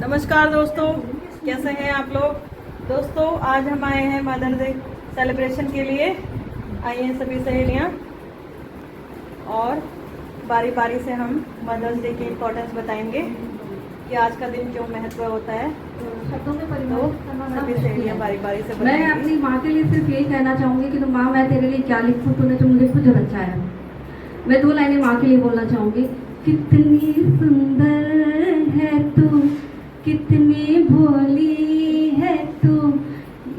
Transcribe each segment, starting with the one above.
नमस्कार दोस्तों, कैसे हैं आप लोग। दोस्तों आज हम आए हैं मदर्स डे सेलिब्रेशन के लिए। आई हैं सभी सहेलियां और बारी बारी से हम मदर्स डे की इम्पोर्टेंस बताएंगे कि आज का दिन क्यों महत्व होता है। तो सभी सहेलियां बारी बारी से मैं अपनी माँ के लिए सिर्फ यही कहना चाहूँगी कि तो माँ मैं तेरे लिए क्या लिखूँ, तूने तो मुझे खुद रचा है। मैं 2 लाइनें माँ के लिए बोलना चाहूँगी। कितनी सुंदर है तू, कितनी भोली है तू,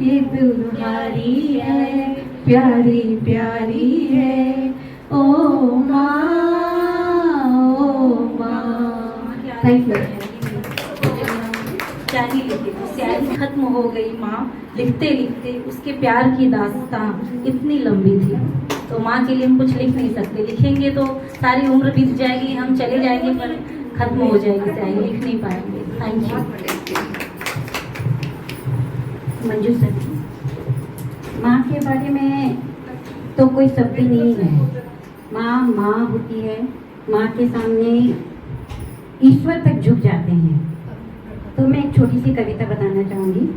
ये दुल्हारी है, प्यारी प्यारी है, ओ माँ ओ माँ। Thank you. शायरी लिखी थी, शायरी खत्म हो गई माँ लिखते लिखते, उसके प्यार की दास्तां इतनी लंबी थी। तो माँ के लिए हम कुछ लिख नहीं सकते, लिखेंगे तो सारी उम्र बीत जाएगी, हम चले जाएंगे पर खत्म हो जाएगी शायरी, लिख नहीं पाएंगे। Thank you. मंजू सर, माँ के बारे में तो कोई शब्द ही नहीं है। माँ माँ होती है, माँ के सामने ईश्वर तक झुक जाते हैं। तो मैं एक छोटी सी कविता बताना चाहूँगी।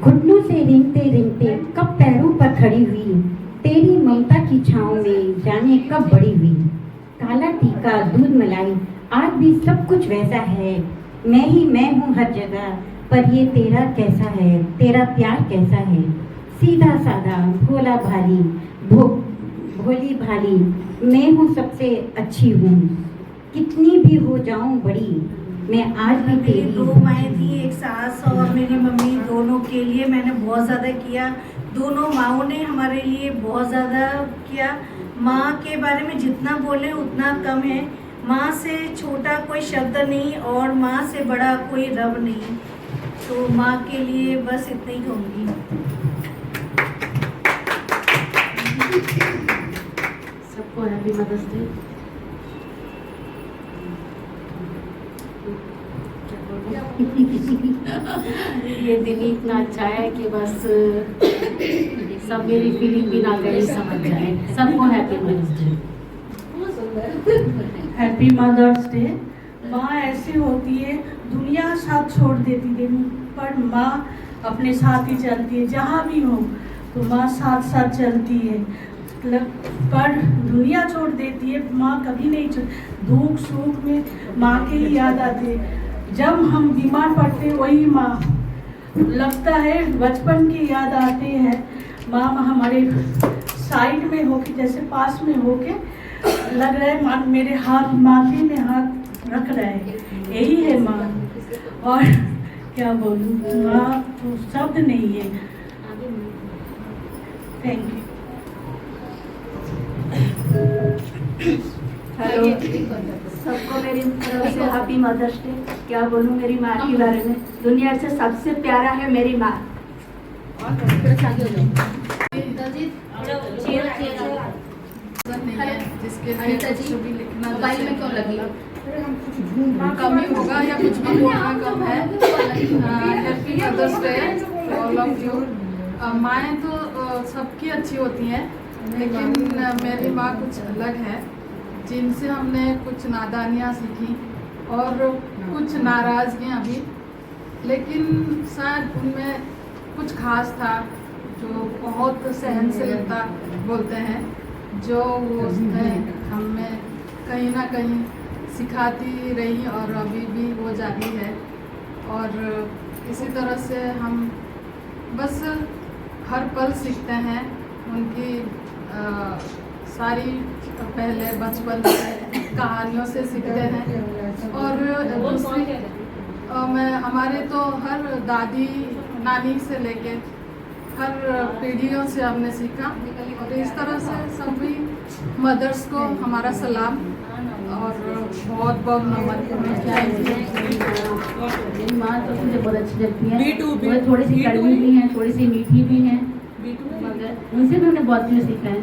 घुटनों से रेंगते रेंगते कब पैरों पर खड़ी हुई, तेरी ममता की छाँव में जाने कब बड़ी हुई। काला टीका दूध मलाई आज भी सब कुछ वैसा है, मैं ही मैं हूँ हर जगह, पर ये तेरा कैसा है, तेरा प्यार कैसा है। सीधा साधा भोला भाली भोली भाली, मैं हूँ सबसे अच्छी हूँ, कितनी भी हो जाऊँ बड़ी, मैं आज भी तेरी। 2 माएँ थी, एक सास और मेरी मम्मी, दोनों के लिए मैंने बहुत ज़्यादा किया। दोनों माँओं ने हमारे लिए बहुत ज़्यादा किया। माँ के बारे में जितना बोले उतना कम है। माँ से छोटा कोई शब्द नहीं और माँ से बड़ा कोई रब नहीं। तो माँ के लिए बस इतना ही कहूँगी। सबको हैप्पी मदर्स डे। ये दिन ही इतना अच्छा है कि बस सब मेरी फीलिंग बिना कहे समझ जाए। सबको happy mother's day. Happy mother's day. माँ ऐसी होती है, दुनिया साथ छोड़ देती है पर माँ अपने साथ ही चलती है। जहाँ भी हो तो माँ साथ साथ चलती है, मतलब पर दुनिया छोड़ देती है, माँ कभी नहीं छोड़। दुख सुख में माँ की ही याद आती है। जब हम बीमार पड़ते वही माँ लगता है, बचपन की याद आती है। माँ हमारे साइड में होके, जैसे पास में होके लग रहा है माँ मेरे हाथ, माथे में हाथ रख रहा है, यही है माँ। और क्या बोलूँ, माँ तो शब्द नहीं है। Thank you. हेलो, सबको मेरी तरफ से हैप्पी मदर्स डे। क्या बोलूँ मेरी माँ के बारे में, दुनिया से सबसे प्यारा है मेरी माँ। जिसके लिए कुछ भी लिखना में क्यों लगी कमी होगा या कुछ भी बोलना कम है। Happy mother's day all of you. माएँ तो सबकी अच्छी होती हैं, लेकिन मेरी माँ कुछ अलग है, जिनसे हमने कुछ नादानियाँ सीखी और कुछ नाराज़गियाँ भी, लेकिन शायद उनमें कुछ खास था जो बहुत सहनशीलता बोलते हैं, जो वो हमें कहीं ना कहीं सिखाती रही और अभी भी वो जारी है। और इसी तरह से हम बस हर पल सीखते हैं उनकी सारी पहले बचपन कहानियों से सीखते हैं। और दूसरी मैं हमारे तो हर दादी नानी से लेके हर पीढ़ियों से हमने सीखा। और इस तरह से सभी मदर्स को हमारा सलाम और बहुत बहुत नमन। मेरी माँ तो मुझे बहुत अच्छी लगती है, वो थोड़ी सी कड़वी भी हैं, थोड़ी सी मीठी भी हैं, मगर उनसे भी हमने बहुत कुछ सीखा है।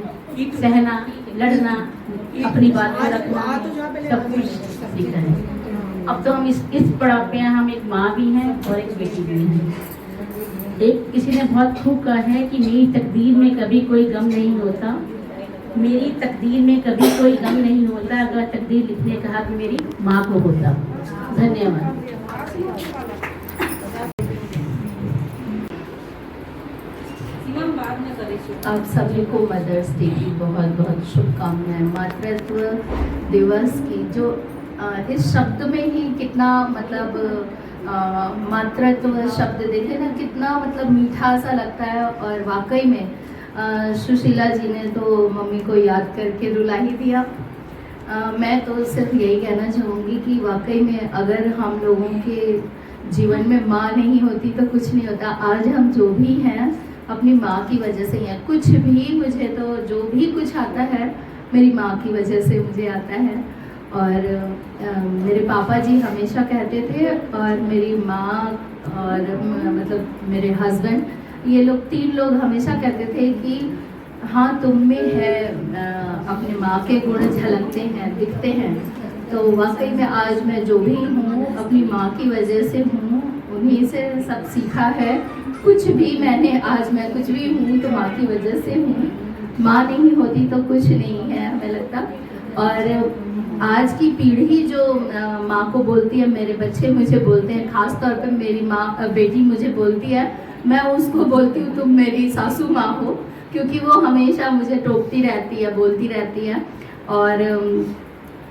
सहना, लड़ना, अपनी बात को रखना, सब कुछ सीखा है। अब तो हम इस पड़ाव पे हैं, हम एक माँ भी हैं और एक बेटी भी हैं। एक किसी ने बहुत खूब कहा है कि मेरी तकदीर में कभी कोई गम नहीं होता, मेरी तकदीर में कभी कोई गम नहीं होता, अगर तकदीर लिखने का हक मेरी माँ को होता। धन्यवाद। आप सभी को मदर्स डे की बहुत बहुत शुभकामनाएं। मातृत्व दिवस की जो इस शब्द में ही कितना मतलब मातृत्व शब्द देखे ना, कितना मतलब मीठा सा लगता है। और वाकई में सुशीला जी ने तो मम्मी को याद करके रुला ही दिया। मैं तो सिर्फ यही कहना चाहूँगी कि वाकई में अगर हम लोगों के जीवन में माँ नहीं होती तो कुछ नहीं होता। आज हम जो भी हैं अपनी माँ की वजह से हैं। कुछ भी मुझे तो जो भी कुछ आता है मेरी माँ की वजह से मुझे आता है। और मेरे पापा जी हमेशा कहते थे, और मेरी माँ और मतलब मेरे हस्बैंड, ये लोग 3 लोग हमेशा कहते थे कि हाँ तुम में है अपने माँ के गुण झलकते हैं, दिखते हैं। तो वाकई में आज मैं जो भी हूँ अपनी माँ की वजह से हूँ, उन्हीं से सब सीखा है। कुछ भी मैंने आज मैं कुछ भी हूँ तो माँ की वजह से हूँ। माँ नहीं होती तो कुछ नहीं है हमें लगता। और आज की पीढ़ी जो माँ को बोलती है, मेरे बच्चे मुझे बोलते हैं, ख़ास तौर पे मेरी माँ बेटी मुझे बोलती है, मैं उसको बोलती हूँ तुम मेरी सासू माँ हो, क्योंकि वो हमेशा मुझे टोकती रहती है, बोलती रहती है। और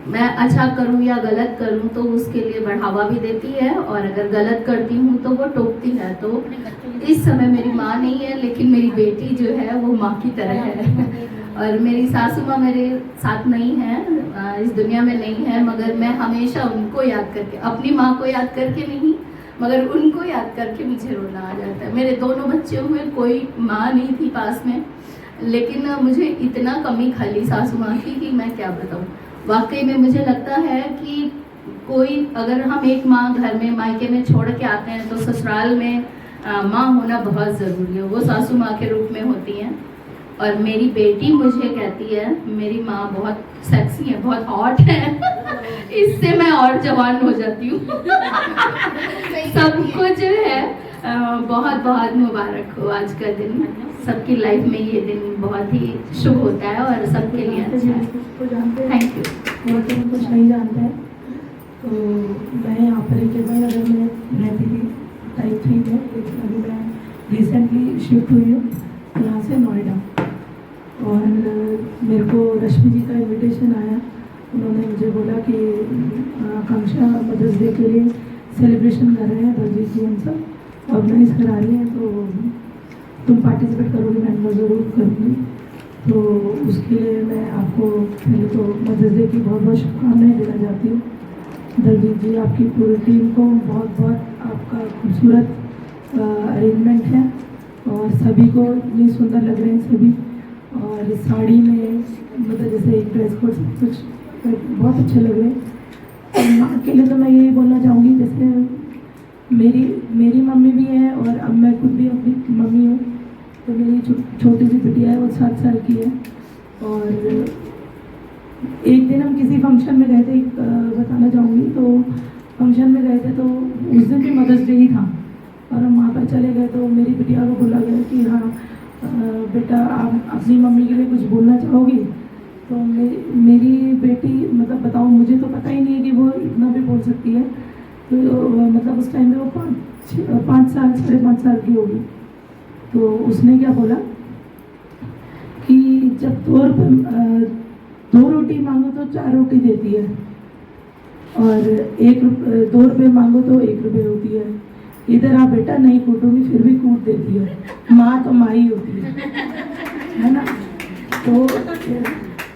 मैं अच्छा करूं या गलत करूं तो उसके लिए बढ़ावा भी देती है, और अगर गलत करती हूं तो वो टोकती है। तो इस समय मेरी माँ नहीं है, लेकिन मेरी बेटी जो है वो माँ की तरह है। और मेरी सासू माँ मेरे साथ नहीं है, इस दुनिया में नहीं है, मगर मैं हमेशा उनको याद करके, अपनी माँ को याद करके नहीं मगर उनको याद करके मुझे रोना आ जाता है। मेरे दोनों बच्चे हुए, कोई माँ नहीं थी पास में, लेकिन मुझे इतना कमी खाली सासू माँ की कि मैं क्या बताऊँ। वाकई में मुझे लगता है कि कोई अगर हम एक माँ घर में मायके में छोड़ के आते हैं तो ससुराल में माँ होना बहुत ज़रूरी है। वो सासू माँ के रूप में होती हैं। और मेरी बेटी मुझे कहती है मेरी माँ बहुत सेक्सी है, बहुत हॉट है। इससे मैं और जवान हो जाती हूँ। सबको जो है बहुत बहुत मुबारक हो आज का दिन। सबकी लाइफ में ये दिन बहुत ही शुभ होता है और सबके लिए अच्छा है। Thank you. वो तो कुछ नहीं जानते हैं। तो मैं यहाँ पर एक जगह अगर मैं रहती थी टाइप 3 में, लेकिन अभी मैं रिसेंटली शिफ्ट हुई हूँ यहाँ से नोएडा। और मेरे को रश्मि जी का इनविटेशन आया। उन्होंने मुझे बोला कि आकांक्षा मदर्स डे के लिए सेलिब्रेशन कर रहे हैं, दलजीत जी हम सब ऑर्गेनाइज करा रही हैं, तो तुम पार्टिसिपेट करोगे? मैं ज़रूर करूँगी। तो उसके लिए मैं आपको पहले तो मदर्स डे की बहुत बहुत शुभकामनाएं देना चाहती हूँ। दलजीत जी, आपकी पूरी टीम को बहुत बहुत आपका खूबसूरत अरेंजमेंट है, और सभी को इतनी सुंदर लग रहे हैं सभी। और साड़ी में मतलब जैसे एक ड्रेस कोड सब कुछ बहुत अच्छे लग रहे हैं। माँ के लिए तो मैं यही बोलना चाहूँगी, जैसे मेरी मम्मी भी है और अब मैं खुद भी अपनी मम्मी हूँ। तो मेरी छोटी सी बिटिया है, वो 7 साल की है। और एक दिन हम किसी फंक्शन में गए थे, बताना चाहूँगी। तो फंक्शन में गए थे तो उस दिन भी मदर्स डे ही था, और हम वहाँ पर चले गए तो मेरी बिटिया को बोला गया कि हाँ बेटा आप अपनी मम्मी के लिए कुछ बोलना चाहोगी? तो मेरी बेटी मतलब बताओ, मुझे तो पता ही नहीं है कि वो इतना भी बोल सकती है। तो मतलब उस टाइम में वो 5 साल 5.5 साल की होगी। तो उसने क्या बोला कि जब 2 रोटी मांगो तो 4 रोटी देती है, और 2 रुपये मांगो तो 1 रुपये होती है। इधर आप बेटा नहीं कूटोगी फिर भी कूट देती है। माँ तो माँ ही होती है ना। तो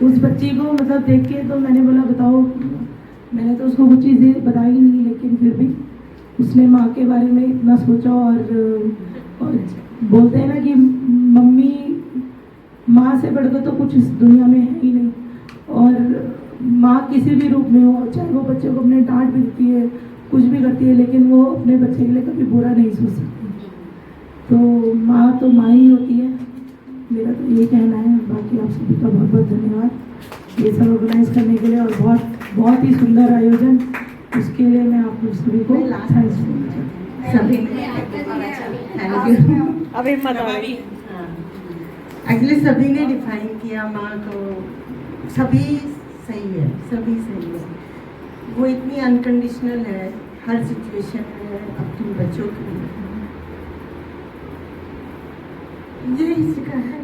उस बच्ची को मतलब देख के तो मैंने बोला बताओ, मैंने तो उसको कुछ चीज़ें बताई नहीं, लेकिन फिर भी उसने माँ के बारे में इतना सोचा। और बोलते हैं ना कि मम्मी माँ से बढ़कर तो कुछ इस दुनिया में है ही नहीं। और माँ किसी भी रूप में हो, चाहे वो बच्चे को अपने डांट भी देती है, कुछ भी करती है, लेकिन वो अपने बच्चे के लिए कभी बुरा नहीं सोच सकती। तो माँ ही होती है, मेरा तो ये कहना है। बाकी आप सभी का बहुत बहुत धन्यवाद ये सब ऑर्गेनाइज करने के लिए, और बहुत ही सुंदर आयोजन, उसके लिए मैं आप लोग सभी को थैंक्स सभी। अब हिम्मत आ गई। एक्चुअली सभी ने डिफाइन किया माँ को, सभी सही है, सभी सही है। वो इतनी अनकंडीशनल है हर सिचुएशन में अपने बच्चों के लिए। यही सिखा है।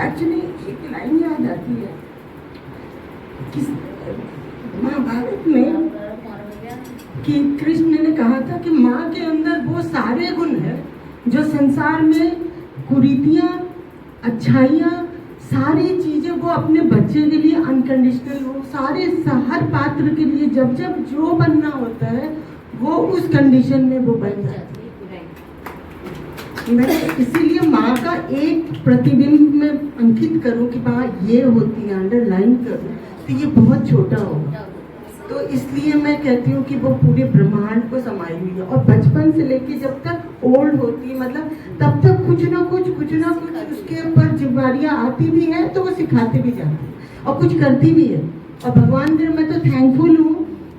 एक्चुअली एक लाइन याद आती है कि महाभारत में कि कृष्ण ने कहा था कि माँ के अंदर वो सारे गुण हैं जो संसार में कुरीतियाँ, अच्छाइयाँ, सारी चीज़ें वो अपने बच्चे के लिए अनकंडीशनल, वो सारे हर पात्र के लिए जब जब जो बनना होता है वो उस कंडीशन में वो बन जाती है। मैं इसीलिए माँ का एक प्रतिबिंब में अंकित करूँ कि माँ ये होती है, अंडरलाइन करूँ तो ये बहुत छोटा होगा। तो इसलिए मैं कहती हूँ कि वो पूरे ब्रह्मांड को समाई हुई है और बचपन से लेके जब तक ओल्ड होती है, मतलब तब तक कुछ ना कुछ उसके ऊपर जिम्मेदारियाँ आती भी है तो वो सिखाती भी जाती है और कुछ करती भी है। और भगवान के मैं तो थैंकफुल हूँ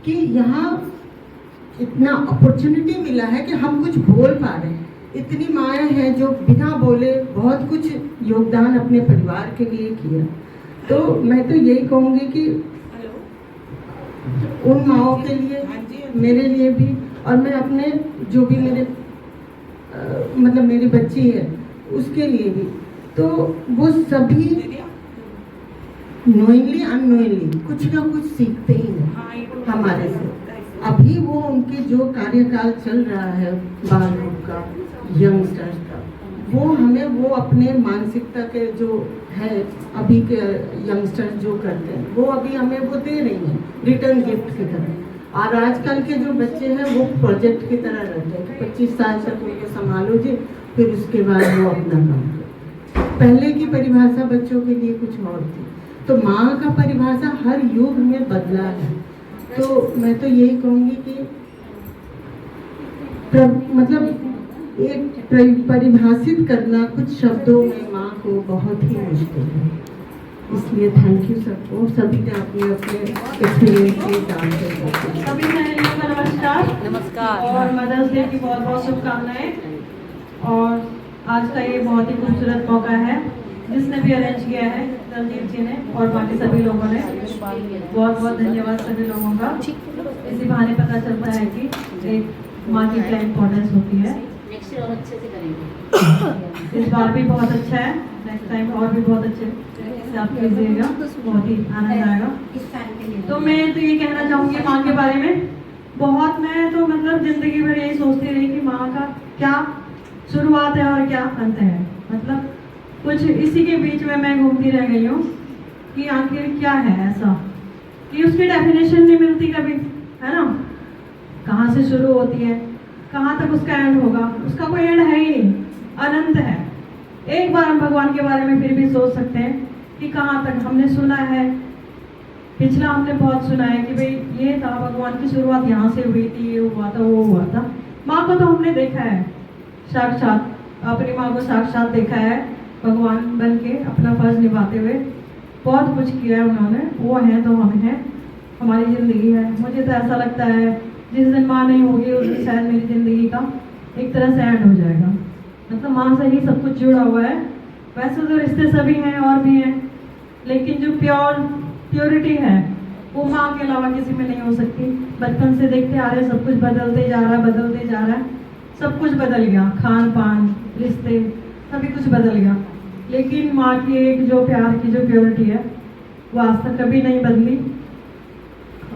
कि यहाँ इतना अपॉर्चुनिटी मिला है कि हम कुछ बोल पा रहे हैं। इतनी माएँ हैं जो बिना बोले बहुत कुछ योगदान अपने परिवार के लिए किया। तो मैं तो यही कहूँगी कि उन माओं के लिए, मेरे लिए भी, और मैं अपने जो भी मेरे मतलब मेरी बच्ची है उसके लिए भी, तो वो सभी नोइंगली अननोइंगली कुछ ना कुछ सीखते ही हैं हमारे से। अभी वो उनके जो कार्यकाल चल रहा है बाल रूप का, यंगस्टर्स का, वो हमें वो अपने मानसिकता के जो है अभी के यंगस्टर्स जो करते हैं वो अभी हमें वो दे रही हैं रिटर्न गिफ्ट की तरह। और आजकल के जो बच्चे हैं वो प्रोजेक्ट की तरह रहते हैं कि 25 साल तक उनको संभालो जी, फिर उसके बाद वो अपना काम करें। पहले की परिभाषा बच्चों के लिए कुछ और थी, तो माँ का परिभाषा हर युग में बदला है। तो मैं तो यही कहूँगी कि मतलब एक परिभाषित करना कुछ शब्दों में माँ को बहुत ही मुश्किल है। इसलिए थैंक यू सबको, सभी ने अपने अपने एक्सपीरियंस के जानते हैं। सभी सहेलियों को नमस्कार और मदर्स डे की बहुत बहुत शुभकामनाएं। और आज का ये बहुत ही खूबसूरत मौका है, जिसने भी अरेंज किया है दलजीत जी ने और बाकी सभी लोगों ने, बहुत बहुत धन्यवाद सभी लोगों का। इसी बहाने पता चलता है कि एक माँ की क्या इम्पोर्टेंस होती है। और अच्छे से करेंगे। इस बार भी बहुत अच्छा है, नेक्स्ट टाइम और भी बहुत अच्छे से आप कीजिएगा, बहुत ही आनंद आएगा। तो मैं तो ये कहना चाहूँगी माँ के बारे में बहुत, मैं तो मतलब जिंदगी भर यही सोचती रही कि माँ का क्या शुरुआत है और क्या अंत है। मतलब कुछ इसी के बीच में मैं घूमती रह गई हूँ कि आखिर क्या है ऐसा कि उसकी डेफिनेशन नहीं मिलती कभी, है ना। कहाँ से शुरू होती है, कहाँ तक उसका एंड होगा, उसका कोई एंड है ही नहीं, अनंत है। एक बार हम भगवान के बारे में फिर भी सोच सकते हैं कि कहाँ तक हमने सुना है, पिछला हमने बहुत सुना है कि भाई ये था, भगवान की शुरुआत यहाँ से हुई थी, ये हुआ था, वो हुआ था। माँ को तो हमने देखा है साक्षात, अपनी माँ को साक्षात देखा है भगवान बन के अपना फर्ज निभाते हुए, बहुत कुछ किया है उन्होंने। वो हैं तो हम हैं, हमारी ज़िंदगी है। मुझे तो ऐसा लगता है जिस दिन माँ नहीं होगी उस दिन शायद मेरी ज़िंदगी का एक तरह से एंड हो जाएगा। मतलब माँ से ही सब कुछ जुड़ा हुआ है। वैसे तो रिश्ते सभी हैं और भी हैं, लेकिन जो प्योरिटी है वो माँ के अलावा किसी में नहीं हो सकती। बचपन से देखते आ रहे, सब कुछ बदलते जा रहा है, सब कुछ बदल गया, खान पान, रिश्ते, सभी कुछ बदल गया, लेकिन माँ की एक जो प्यार की जो प्योरिटी है वो आज तक कभी नहीं बदली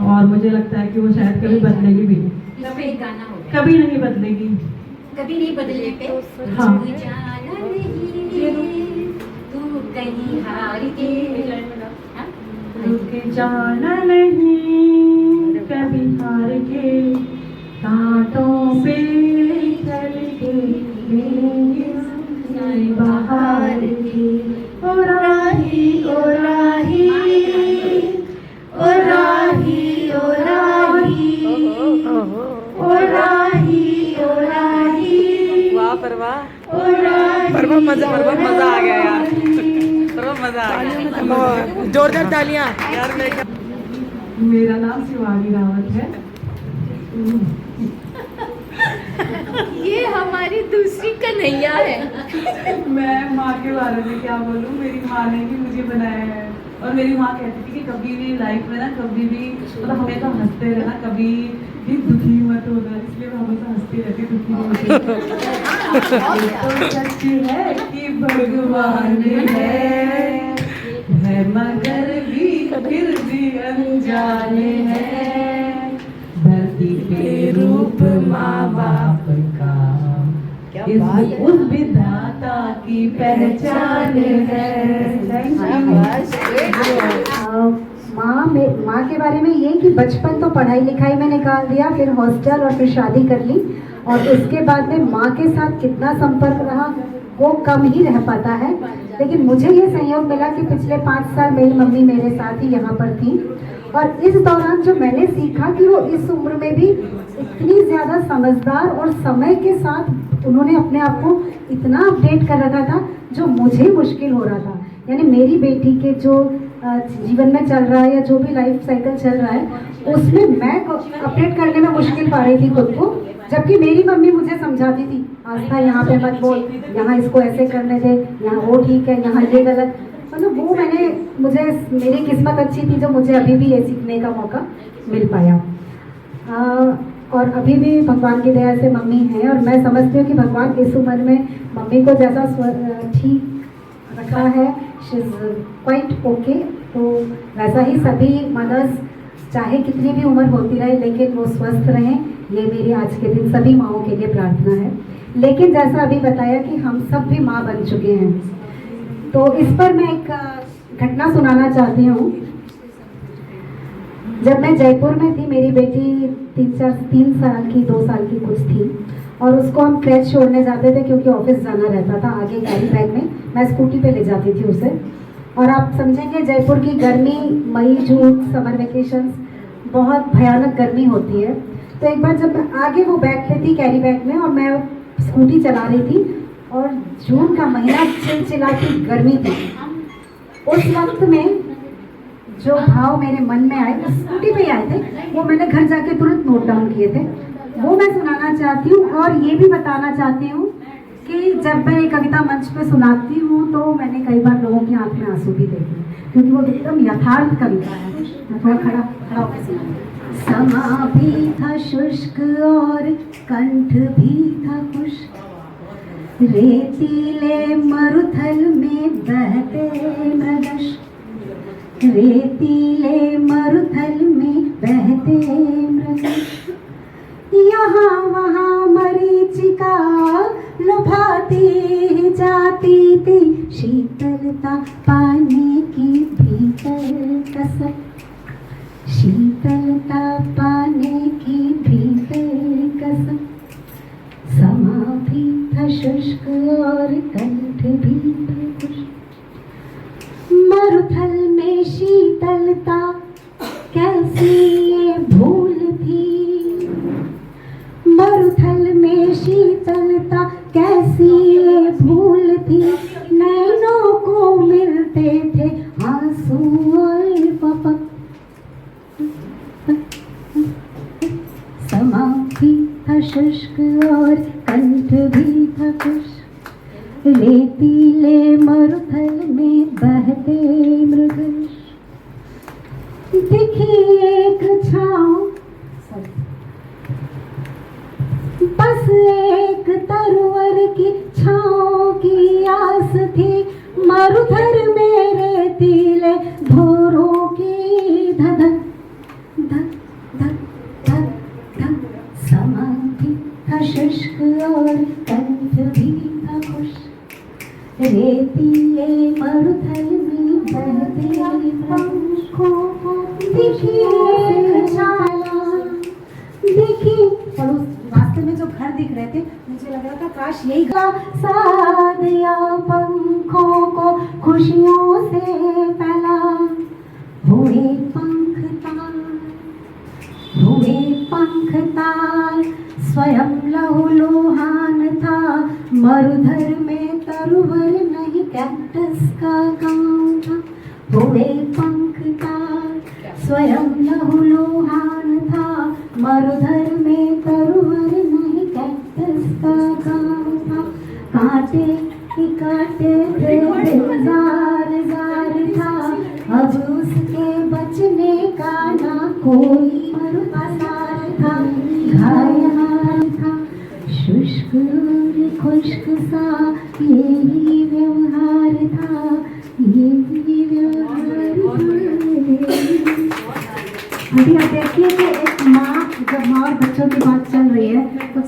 और मुझे लगता है कि वो शायद कभी बदलेगी भी नहीं, कभी नहीं बदलेगी, कभी नहीं बदलने पे। हाँ। तू कहीं हार के रुक जाना नहीं कभी हार के, कांटों पे चल के मिलेंगे बाहर के। ओ राही ओ राही ओ राही ओ राही ओ राही ओ राही। वाह परवा मजा आ गया यार, मजा आ गया। जोरदार तालियां यार। मेरा नाम शिवानी रावत है। ये हमारी दूसरी कन्हैया है। मैं माँ के बारे में क्या बोलूँ, मेरी माँ ने ही मुझे बनाया है और मेरी माँ कहती थी कि कभी भी लाइफ में ना, कभी भी मतलब हमेशा हंसते रहना, कभी भी दुखी मत होना। इसलिए मैं हमेशा हंसती रहती, दुखी नहीं होती। तो सच है कि भगवान है मगर भी फिर भी अनजान है। धरती पे रूप माँ बाप का उस विधाता की पहचान है। माँ के बारे में ये कि बचपन तो पढ़ाई लिखाई में निकाल दिया, फिर हॉस्टल और फिर शादी कर ली, और उसके बाद में माँ के साथ कितना संपर्क रहा वो कम ही रह पाता है। लेकिन मुझे ये संयोग मिला कि पिछले 5 साल मेरी मम्मी मेरे साथ ही यहाँ पर थी, और इस दौरान जो मैंने सीखा कि वो इस उम्र में भी इतनी ज़्यादा समझदार और समय के साथ उन्होंने अपने आप को इतना अपडेट कर रखा था जो मुझे मुश्किल हो रहा था। यानी मेरी बेटी के जो जीवन में चल रहा है या जो भी लाइफ साइकिल चल रहा है उसमें मैं अपडेट करने में मुश्किल पा रही थी खुद को, जबकि मेरी मम्मी मुझे समझाती थी, आस्था यहाँ पे मत बोल, यहाँ इसको ऐसे करने दे, यहाँ वो ठीक है, यहाँ ये गलत। मतलब वो मेरी किस्मत अच्छी थी जो मुझे अभी भी ये सीखने का मौका मिल पाया। और अभी भी भगवान की दया से मम्मी है, और मैं समझती हूँ कि भगवान इस उम्र में मम्मी को जैसा ठीक रखा है, शी इज़ क्वाइट ओके, तो वैसा ही सभी मदर्स चाहे कितनी भी उम्र होती रहे लेकिन वो स्वस्थ रहें, ये मेरी आज के दिन सभी माँओं के लिए प्रार्थना है। लेकिन जैसा अभी बताया कि हम सब भी माँ बन चुके हैं, तो इस पर मैं एक घटना सुनाना चाहती हूँ। जब मैं जयपुर में थी, मेरी बेटी 3 साल की 2 साल की कुछ थी, और उसको हम क्रेच छोड़ने जाते थे क्योंकि ऑफिस जाना रहता था, आगे कैरी बैग में मैं स्कूटी पे ले जाती थी उसे। और आप समझेंगे जयपुर की गर्मी, मई जून समर वेकेशंस, बहुत भयानक गर्मी होती है। तो एक बार जब मैं आगे वो बैग लेती कैरी बैग में और मैं स्कूटी चला रही थी, और जून का महीना चिलचिलाती गर्मी थी, उस वक्त में जो भाव मेरे मन में आए, स्कूटी पे आए थे, वो मैंने घर जाके तुरंत नोट डाउन किए थे, वो मैं सुनाना चाहती हूँ। और ये भी बताना चाहती हूँ कि जब मैं ये कविता मंच पे सुनाती हूँ तो मैंने कई बार लोगों की आंख में आंसू भी देखे, क्योंकि वो एकदम यथार्थ कविता है। मैं थोड़ा खड़ा होकर सुनाऊँ। समा भी था शुष्क और कंठ भी था खुश्क, रेतीले मरुथल में बहते मृगश, रेतीले मरुथल में बहते मृगश, यहाँ वहाँ मरीचिका लुभाती जाती थी, शीतलता पाने की भीतर कसक, शीतलता पाने की भीतर कसक, समा भी था शुष्क और कंठ भी था खुश्क, मरुथल में शीतलता कैसी ये भूल थी, मरुथल में शीतलता कैसी ये भूल थी, नैनों को मिलते थे आंसू और पपक, समा भी था शुष्क और कंठ भी था खुश्क, रेतीले मरुथल में बहते मृगश, दिखी एक छाँव बस एक तरवर की छाँव की आस थी, मरुथल में रेतीले भोरों की धधक धक धक धक धक, समा भी था शुष्क और कंठ भी था खुश्क, रेतीले मरुथल में बहते पंखों को दिखी छाया, दिखी। और उस रास्ते में जो घर दिख रहे थे मुझे लग रहा था काश यही का साथ या पंखों को खुशियों से फैला, हुए पंख ताल, हुए पंख ताल, स्वयं लहूलुहान था, मरुधर में तरुवर नहीं कैक्टस का गाँव था, हुए पंख ताल, स्वयं लहूलुहान था, मरुधर में तरुवर नहीं कैक्टस का गाँव था, कांटे ही कांटे थे जार जार था, अब उसके बचने का ना कोई आसार था, घायल था, शुष्क और खुश्क सा यही व्यवहार था, यही व्यवहार था। अभी आप देखिए कि एक माँ, जब माँ और बच्चों की बात चल रही है तो